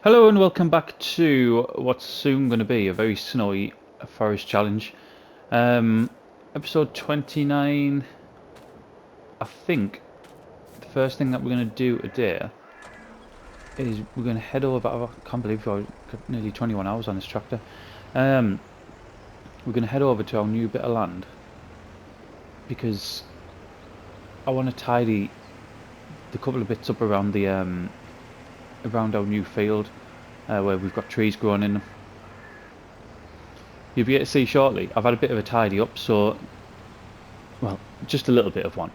Hello and welcome back to what's soon going to be a very snowy forest challenge. Episode 29. I think the first thing that we're going to do today is we're going to head over. I can't believe I've got nearly 21 hours on this tractor. We're going to head over to our new bit of land because I want to tidy the couple of bits up around the around our new field where we've got trees growing in them. You'll be able to see shortly, I've had a bit of a tidy up, so, well, just a little bit of one.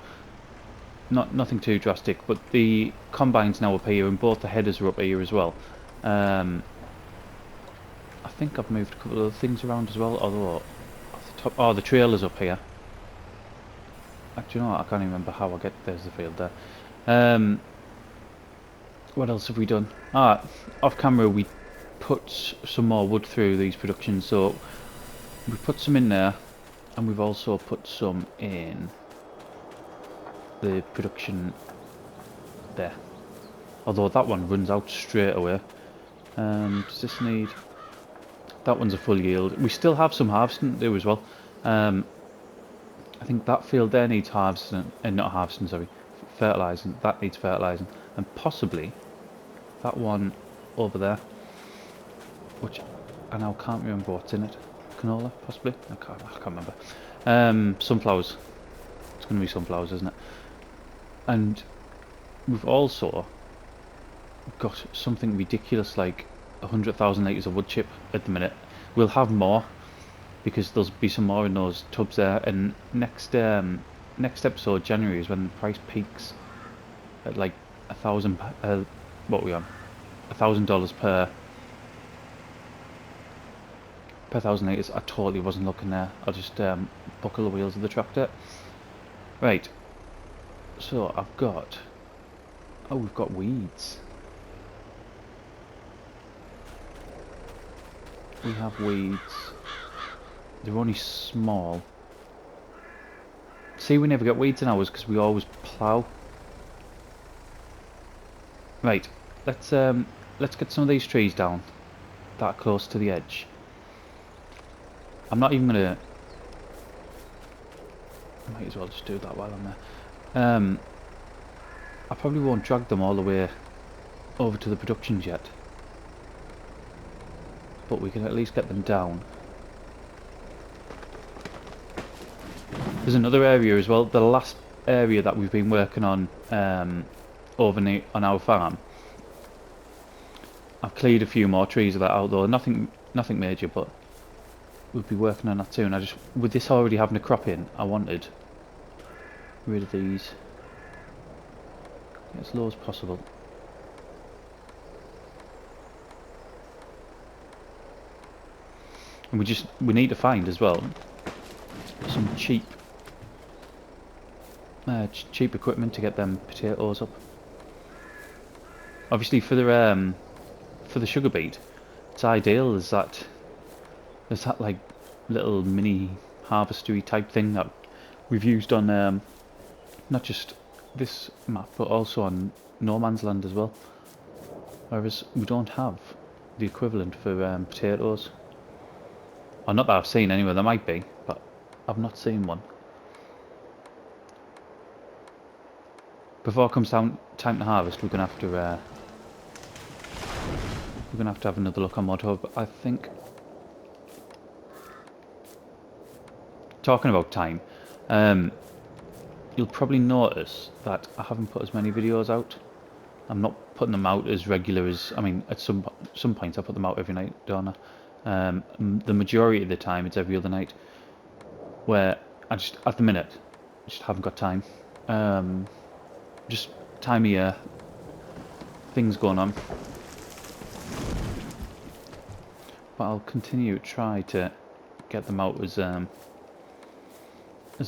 Nothing too drastic, but the combine's now up here and both the headers are up here as well. I think I've moved a couple of other things around as well, although, off the top, oh, the trailer's up here. Actually, you know what, I can't even remember how I get, there's the field there. What else have we done? Off camera we put some more wood through these productions, so we put some in there, and we've also put some in the production there. Although that one runs out straight away. Does this need... That one's a full yield. We still have some harvesting to do as well. I think that field there needs harvesting, not harvesting, sorry, fertilising. That needs fertilising, and possibly that one over there, which I now can't remember what's in it. Canola, possibly? I can't remember. Sunflowers. It's going to be sunflowers, isn't it? And we've also got something ridiculous like 100,000 litres of wood chip at the minute. We'll have more because there'll be some more in those tubs there. And next episode, January, is when the price peaks at like $1,000. What are we on? $1,000 per 1,000 litres. I totally wasn't looking there. I'll just buckle the wheels of the tractor. Right. So I've got... Oh, we've got weeds. We have weeds. They're only small. See, we never get weeds in ours because we always plough. Right. Let's get some of these trees down that close to the edge. I'm not even gonna... I might as well just do that while I'm there. I probably won't drag them all the way over to the productions yet, but we can at least get them down. There's another area as well, the last area that we've been working on over on our farm. I've cleared a few more trees of that out though, nothing major, but we'll be working on that soon. I just, with this already having a crop in, I wanted rid of these as low as possible. And we need to find as well some cheap equipment to get them potatoes up. Obviously for the sugar beet, it's ideal. There's that like little mini harvestery type thing that we've used on not just this map but also on No Man's Land as well, whereas we don't have the equivalent for potatoes, or not that I've seen anyway. There might be, but I've not seen one. Before it comes time to harvest, we're gonna have to have another look on ModHub, I think. Talking about time, you'll probably notice that I haven't put as many videos out. I'm not putting them out as regular as, I mean, at some points I put them out every night, don't I? The majority of the time it's every other night, where I just, at the minute, just haven't got time. Just time of year, things going on. But I'll continue to try to get them out as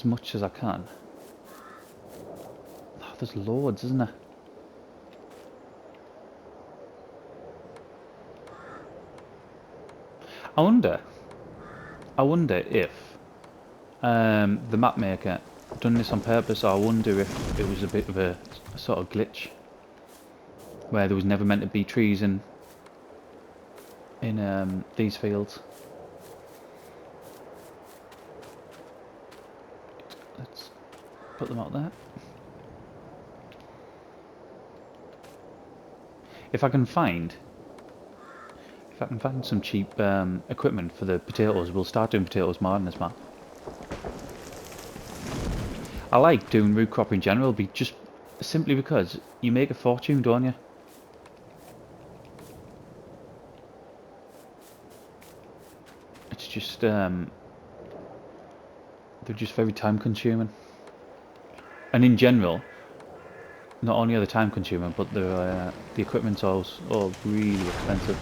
much as I can. Oh, there's loads, isn't there? I wonder if the map maker done this on purpose, or I wonder if it was a bit of a sort of glitch. where there was never meant to be trees in these fields. Let's put them out there. If I can find some cheap equipment for the potatoes, we'll start doing potatoes more on this map. I like doing root crop in general, just simply because you make a fortune, don't you? It's just they're just very time consuming, and in general, not only are they time consuming, but the equipment's all really expensive.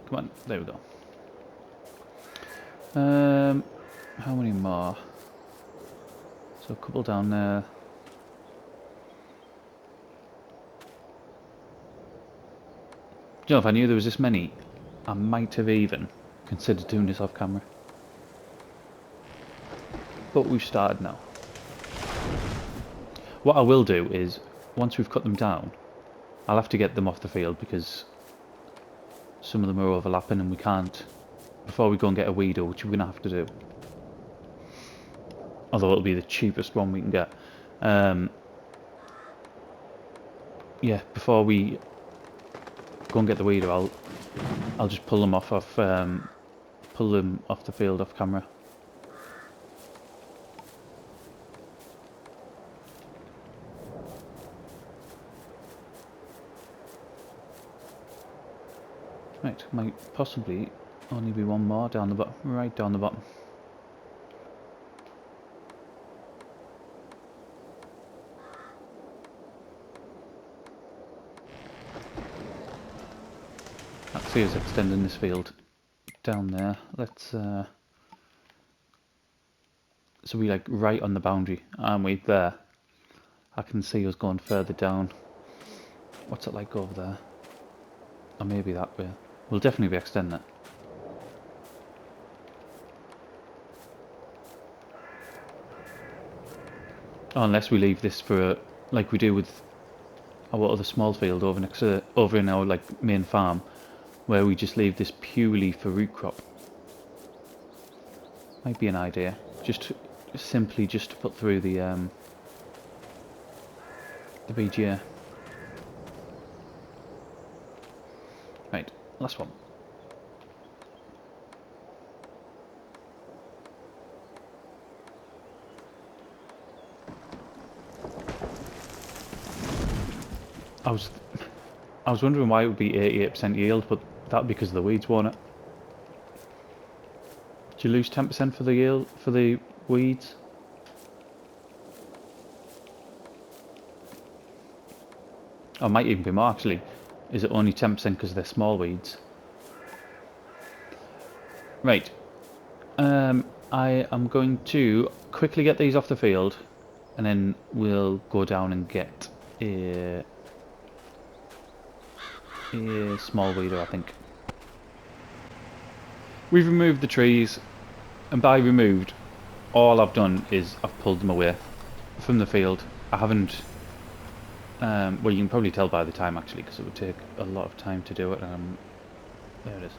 Come on, there we go. How many more? So a couple down there. You know, if I knew there was this many, I might have even considered doing this off camera. But we've started now. What I will do is, once we've cut them down, I'll have to get them off the field because some of them are overlapping and we can't, before we go and get a weeder, which we're going to have to do. Although it'll be the cheapest one we can get. Yeah, before we go and get the weeder, I'll just pull them off the field off camera. Right, might possibly only be one more down the bottom, right down the bottom. Let's see us extending this field down there. Let's so we like right on the boundary, aren't we? There. I can see us going further down. What's it like over there? Or maybe that way. We'll definitely be extending it. Unless we leave this for like we do with our other small field over in our like main farm, where we just leave this purely for root crop. Might be an idea. Simply to put through the BGA. Right, last one. I was wondering why it would be 88% yield, but that'd be because of the weeds, won't it? Did you lose 10% for the yield for the weeds? Or it might even be more actually. Is it only 10% because they're small weeds? Right. I am going to quickly get these off the field, and then we'll go down and get a small weeder, I think. We've removed the trees, and by removed, all I've done is I've pulled them away from the field. I haven't. Well, you can probably tell by the time actually, because it would take a lot of time to do it. There it is.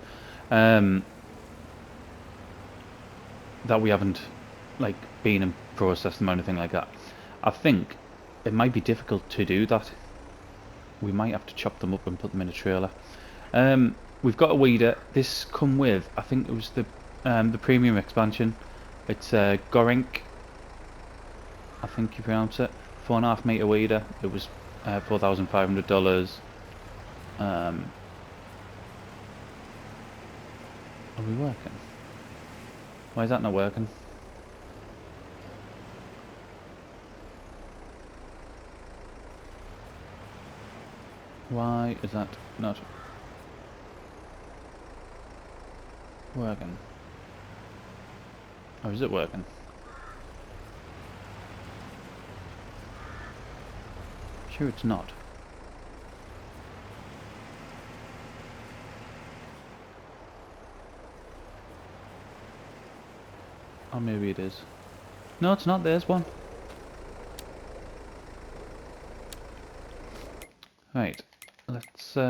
That we haven't like been and processed them or anything like that. I think it might be difficult to do that. We might have to chop them up and put them in a trailer. We've got a weeder. This come with, I think it was the premium expansion. It's Gorink, I think you pronounce it. 4.5 meter weeder. It was $4,500. Are we working? Why is that not working? Why is that not working? Or is it working? Sure it's not. Or maybe it is. No, it's not. There's one. Right. Let's get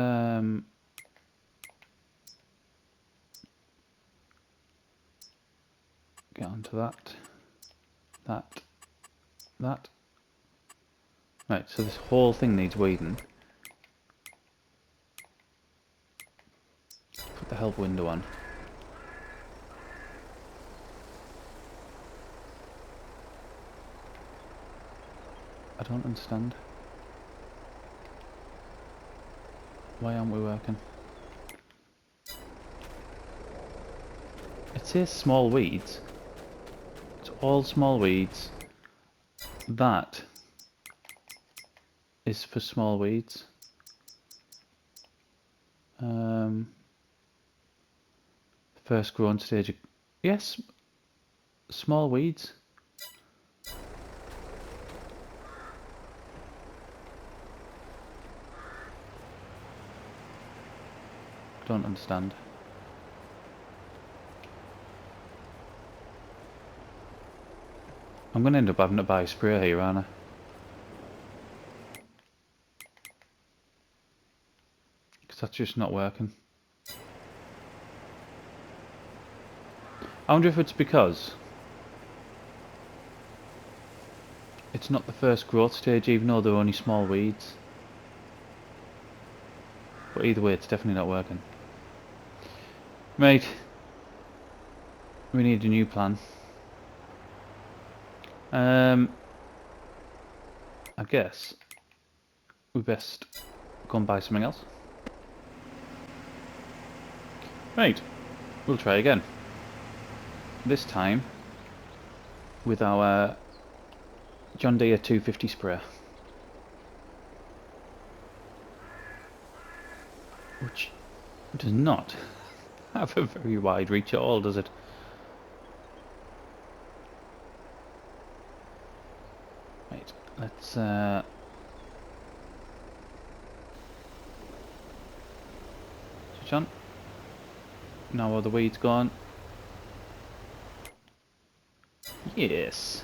onto that. That. Right, so this whole thing needs weeding. Put the help window on. I don't understand. Why aren't we working? It says small weeds. It's all small weeds. That is for small weeds. First growing stage. Yes, small weeds. Don't understand. I'm going to end up having to buy a sprayer here, aren't I? Because that's just not working. I wonder if it's because it's not the first growth stage, even though they're only small weeds. But either way, it's definitely not working. Right. We need a new plan. I guess we best go and buy something else. Right. We'll try again. This time with our John Deere 250 sprayer, which does not have a very wide reach at all, does it? Right, let's switch on. Now all the weeds gone. Yes.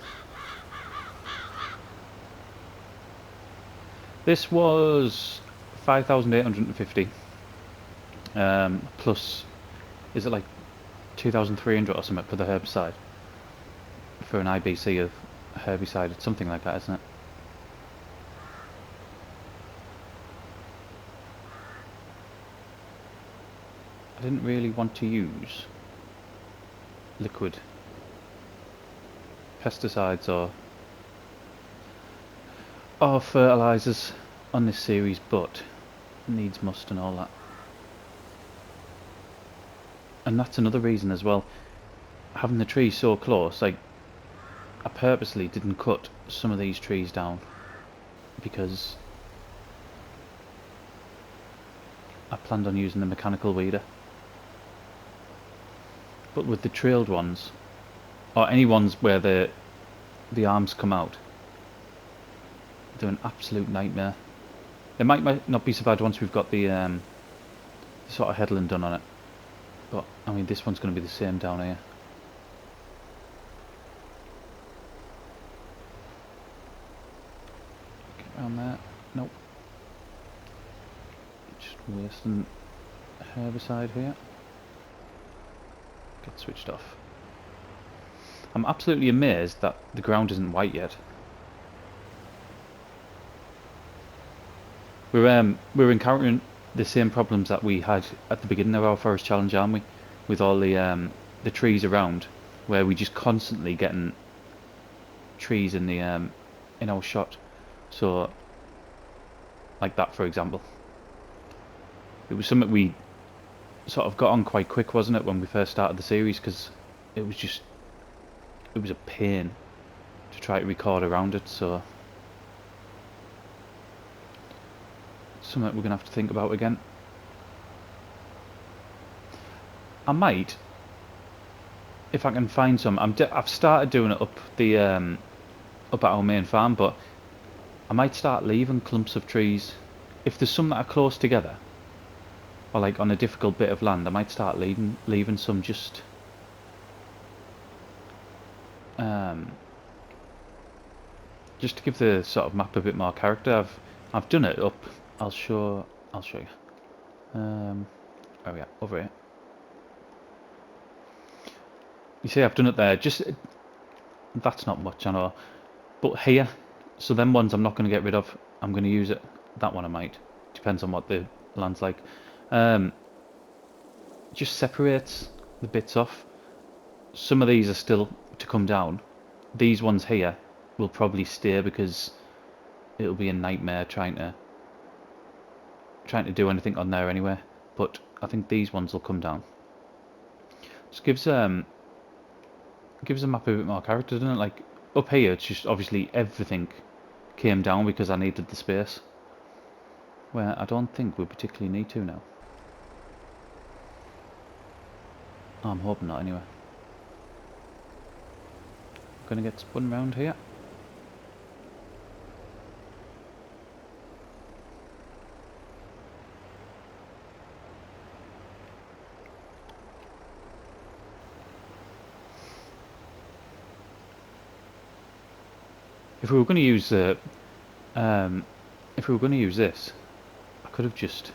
This was 5,850. Plus, is it like 2,300 or something for the herbicide? For an IBC of herbicide, it's something like that, isn't it? I didn't really want to use liquid pesticides or fertilizers on this series, but needs must and all that. And that's another reason as well, having the trees so close. Like, I purposely didn't cut some of these trees down because I planned on using the mechanical weeder. But with the trailed ones, or any ones where the arms come out, they're an absolute nightmare. It might not be so bad once we've got the sort of headland done on it, but I mean this one's going to be the same down here. Get around there. Nope. Just wasting herbicide here. Get switched off. I'm absolutely amazed that the ground isn't white yet. We're encountering the same problems that we had at the beginning of our forest challenge, aren't we? With all the trees around, where we just constantly getting trees in the in our shot. So, like that, for example. It was something we sort of got on quite quick, wasn't it, when we first started the series? Because it was a pain to try to record around it. So. Something we're going to have to think about again. I might, if I can find some. I've started doing it up at our main farm, but I might start leaving clumps of trees. If there's some that are close together, or like on a difficult bit of land, I might start leaving some just Um, just to give the sort of map a bit more character, I've done it up. I'll show you. Oh yeah, over here. You see, I've done it there. Just that's not much, I know. But here, so them ones I'm not going to get rid of. I'm going to use it. That one I might. Depends on what the land's like. Just separates the bits off. Some of these are still to come down. These ones here will probably stay because it'll be a nightmare trying to do anything on there anyway. But I think these ones will come down. Just gives a map a bit more character, doesn't it? Like up here, it's just obviously everything came down because I needed the space. Where I don't think we particularly need to now. I'm hoping not anyway. Gonna get spun round here. If we were going to use if we were going to use this, I could have just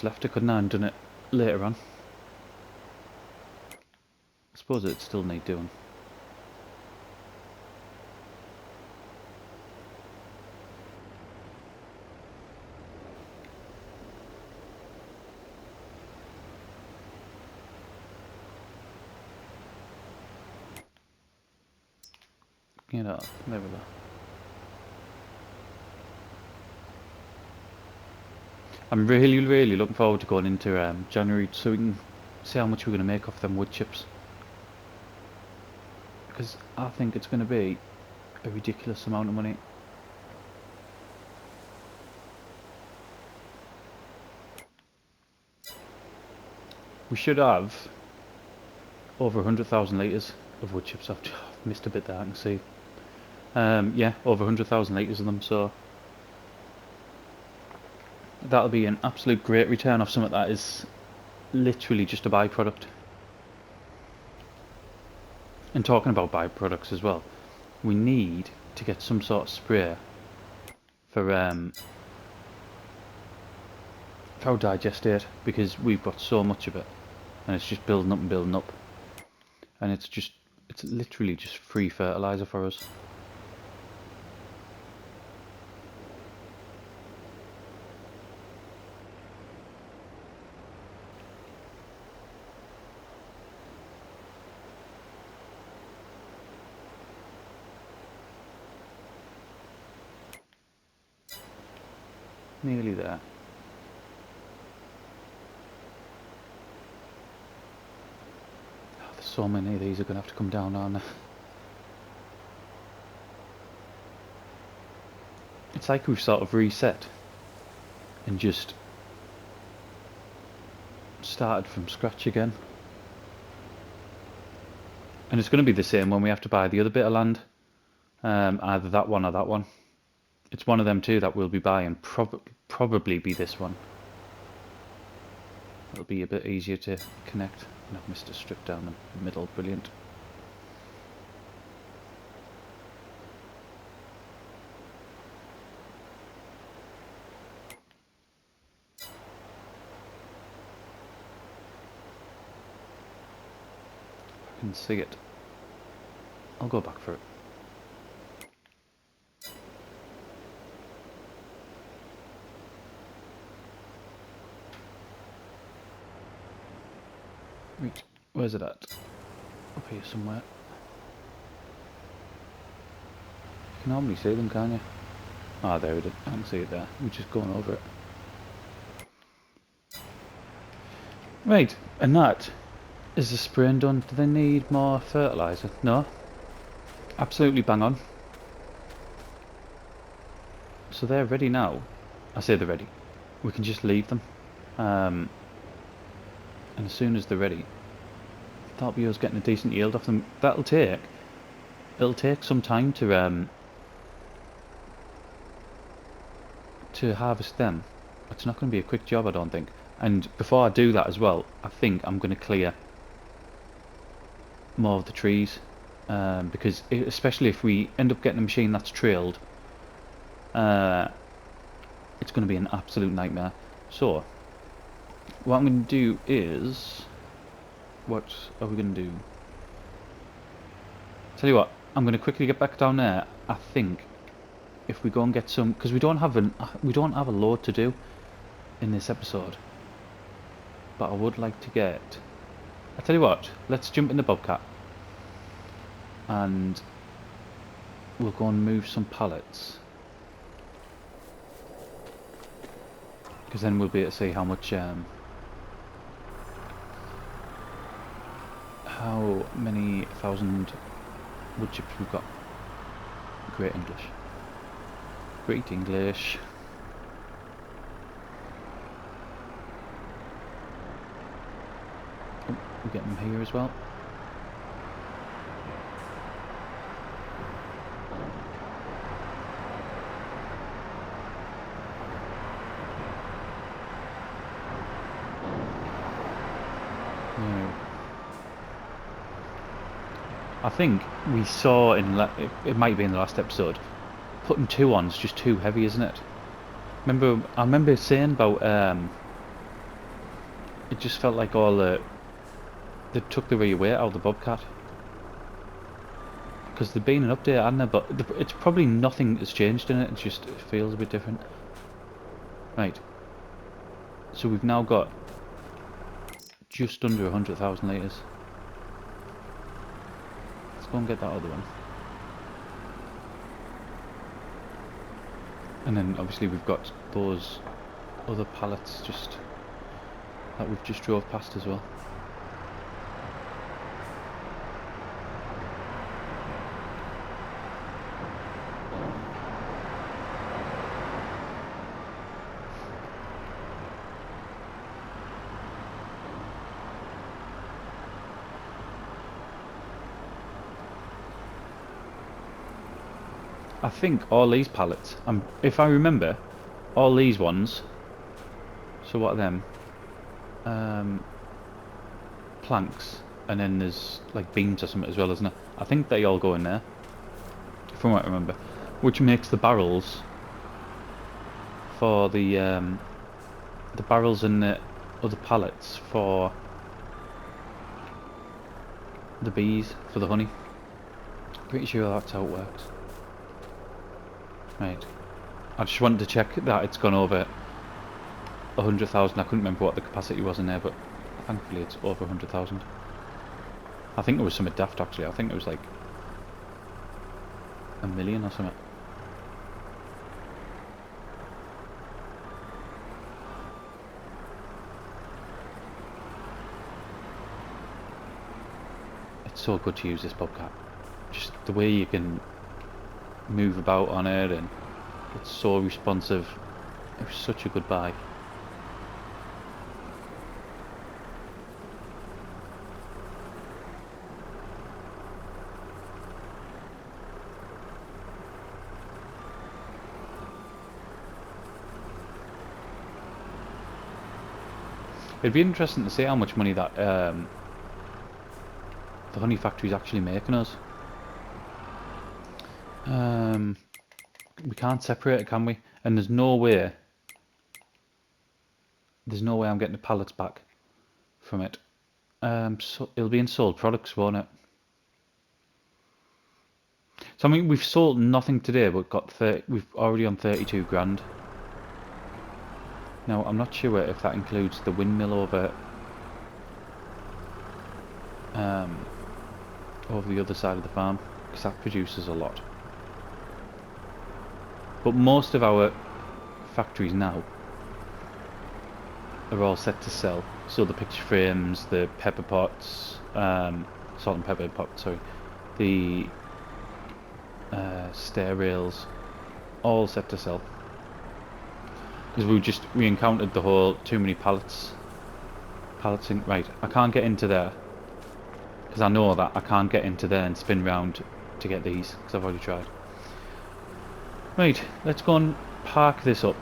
left it, couldn't I, and done it later on. I suppose it'd still need doing. You know, there we go. I'm really looking forward to going into January so we can see how much we're going to make off them wood chips. Because I think it's going to be a ridiculous amount of money. We should have over 100,000 litres of wood chips. I've missed a bit there, I can see. Yeah, over 100,000 litres of them, so that'll be an absolute great return off something that is literally just a byproduct. And talking about byproducts as well, we need to get some sort of spray for our digestate, because we've got so much of it and it's just building up and building up, and it's literally just free fertilizer for us. Nearly there. Oh, there's so many of these are going to have to come down, aren't there? It's like we've sort of reset and just started from scratch again. And it's going to be the same when we have to buy the other bit of land, either that one or that one. It's one of them two that we'll be buying, probably be this one. It'll be a bit easier to connect. And I've missed a strip down the middle, brilliant. I can see it. I'll go back for it. Right, where's it at? Up here somewhere. You can normally see them, can't you? Ah, there it is. I can see it there. We're just going over it. Right, and that is the spraying done. Do they need more fertiliser? No. Absolutely bang on. So they're ready now. I say they're ready. We can just leave them. And as soon as they're ready, that'll be us getting a decent yield off them. It'll take some time to harvest them. It's not going to be a quick job, I don't think. And before I do that as well, I think I'm going to clear more of the trees, because especially if we end up getting a machine that's trailed, it's going to be an absolute nightmare. So what I'm going to do is, what are we going to do? Tell you what, I'm going to quickly get back down there. I think if we go and get some, because we don't have a load to do in this episode, but I would like to get. I tell you what, let's jump in the Bobcat, and we'll go and move some pallets, because then we'll be able to see how much, how many thousand wood chips we've got. Great English. Great English. Oh, we get them here as well. I think we saw in it might be in the last episode, putting 2 on's just too heavy, isn't it? I remember saying about it just felt like all they took the real weight out of the Bobcat, because there'd been an update, hadn't there? But it's probably nothing has changed in it. It just feels a bit different. Right. So we've now got just under 100,000 litres. Let's go and get that other one. And then obviously we've got those other pallets just that we've just drove past as well. I think all these pallets, if I remember, all these ones, so what are them? Planks, and then there's like beams or something as well, isn't it? I think they all go in there, from what I remember, which makes the barrels for the barrels and the other pallets for the bees, for the honey. Pretty sure that's how it works. Right, I just wanted to check that it's gone over 100,000. I couldn't remember what the capacity was in there, but thankfully it's over 100,000. I think it was something daft actually. I think it was like 1 million or something. It's so good to use this Bobcat. Just the way you can move about on it, and it's so responsive. It was such a good buy. It'd be interesting to see how much money that the honey factory is actually making us. We can't separate it, can we? And there's no way I'm getting the pallets back from it. So it'll be in sold products, won't it? So I mean, we've sold nothing today, but we've already on 32 grand. Now I'm not sure if that includes the windmill over the other side of the farm, because that produces a lot. But most of our factories now are all set to sell. So the picture frames, the pepper pots, salt and pepper pots, sorry, the stair rails, all set to sell. Because we encountered the whole too many pallets in. Right, I can't get into there, because I know that I can't get into there and spin round to get these, because I've already tried. Right, let's go and park this up,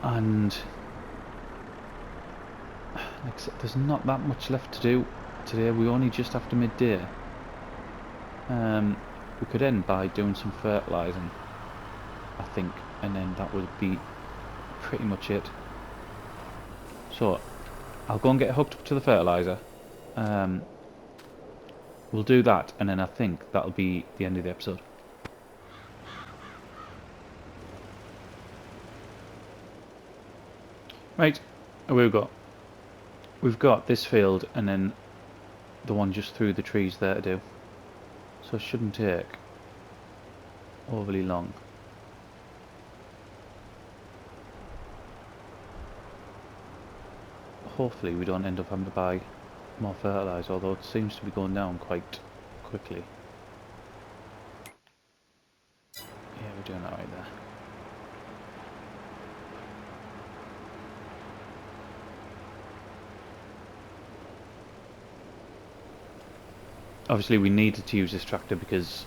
and like I said, there's not that much left to do today. We're only just after midday, We could end by doing some fertilising, I think, and then that would be pretty much it. So I'll go and get hooked up to the fertiliser. We'll do that, and then I think that'll be the end of the episode. Right, away we go. We've got this field, and then the one just through the trees there to do. So it shouldn't take overly long. Hopefully we don't end up having to buy more fertiliser, although it seems to be going down quite quickly. Yeah, we're doing that right there. Obviously we needed to use this tractor because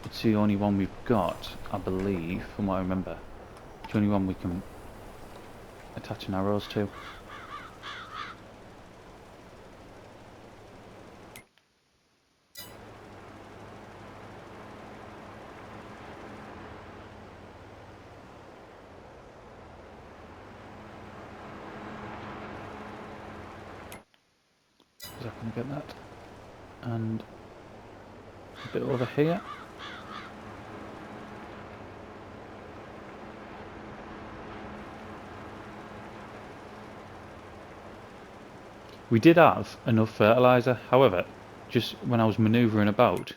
it's the only one we've got, I believe, from what I remember. It's the only one we can attach an arrows to. Is that going to get that? And a bit over here. We did have enough fertiliser, however, just when I was manoeuvring about,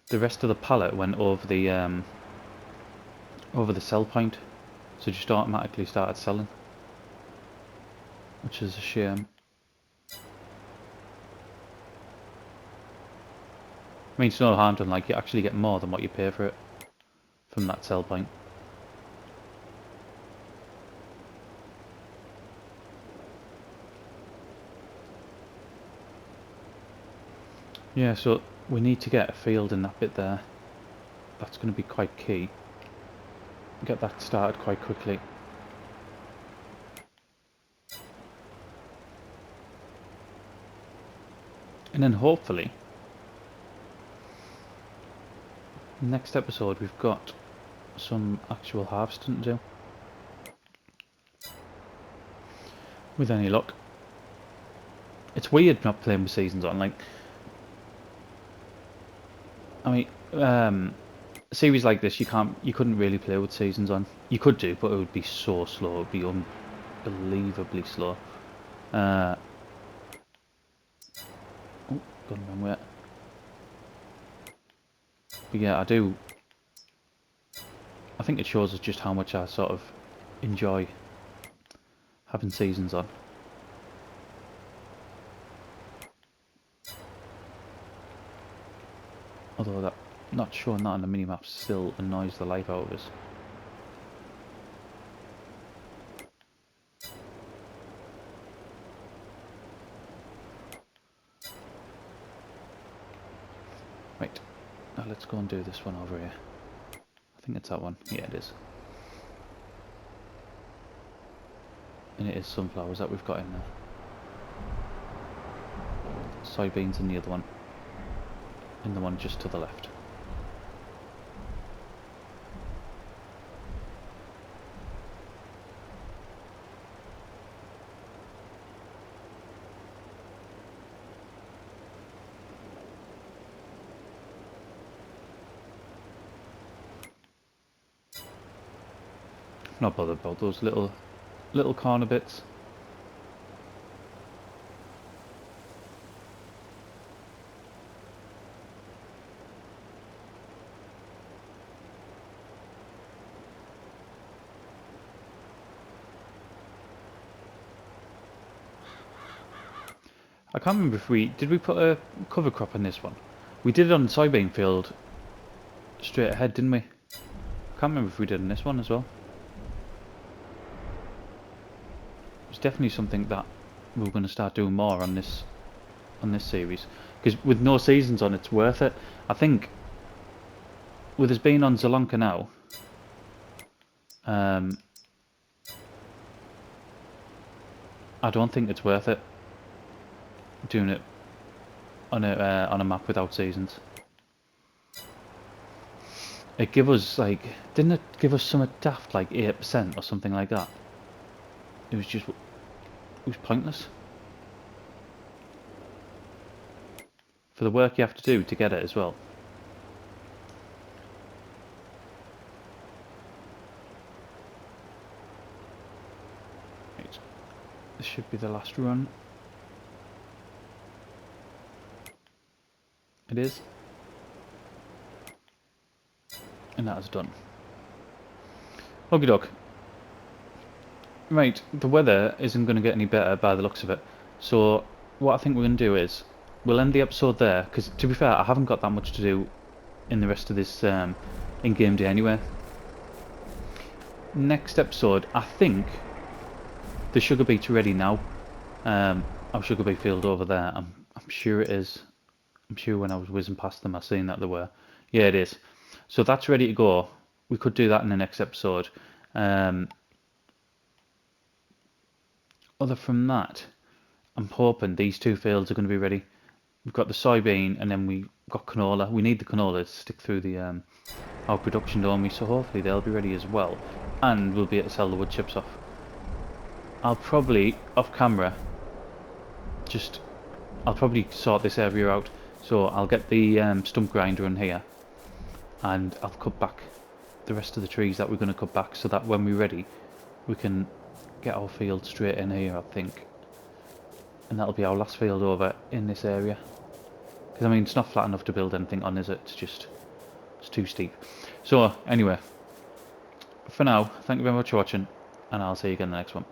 the rest of the pallet went over the sell point, so just automatically started selling, which is a shame. I mean, it's no harm done, like you actually get more than what you pay for it from that sell point. Yeah, so we need to get a field in that bit there. That's going to be quite key. Get that started quite quickly. And then hopefully, next episode we've got some actual harvesting to do. With any luck. It's weird not playing with seasons on, like, I mean, a series like this you couldn't really play with seasons on. You could do, but it would be so slow, it would be unbelievably slow. Oh, gone the wrong way. But yeah, I think it shows us just how much I sort of enjoy having seasons on. Although that not showing that on the minimap still annoys the life out of us. Right, now let's go and do this one over here. I think it's that one. Yeah, it is. And it is sunflowers that we've got in there. Soybeans in the other one. And the one just to the left. Not bothered about those little corner bits. I can't remember if we put a cover crop in this one. We did it on the soybean field straight ahead, didn't we? I can't remember if we did in this one as well. It's definitely something that we're going to start doing more on this series, because with no seasons on, it's worth it. I think with us being on Zalonka now, I don't think it's worth it doing it on a map without seasons. It give us like, didn't it give us some daft like 8% or something like that? It was just, it was pointless. For the work you have to do to get it as well. Right. This should be the last run. It is. And that is done. Okie doke. Right, the weather isn't going to get any better by the looks of it. So, what I think we're going to do is, we'll end the episode there, because to be fair, I haven't got that much to do in the rest of this in-game day anyway. Next episode, I think the sugar beet's ready now. Our sugar beet field over there, I'm sure it is. I'm sure when I was whizzing past them I seen that they were. Yeah, it is. So that's ready to go. We could do that in the next episode. Other from that, I'm hoping these two fields are going to be ready. We've got the soybean and then we've got canola. We need the canola to stick through the our production, don't we? So hopefully they'll be ready as well. And we'll be able to sell the wood chips off. I'll probably, off camera, I'll probably sort this area out. So I'll get the stump grinder in here and I'll cut back the rest of the trees that we're going to cut back so that when we're ready we can get our field straight in here, I think. And that'll be our last field over in this area. Because I mean, it's not flat enough to build anything on, is it? It's too steep. So anyway, for now, thank you very much for watching and I'll see you again in the next one.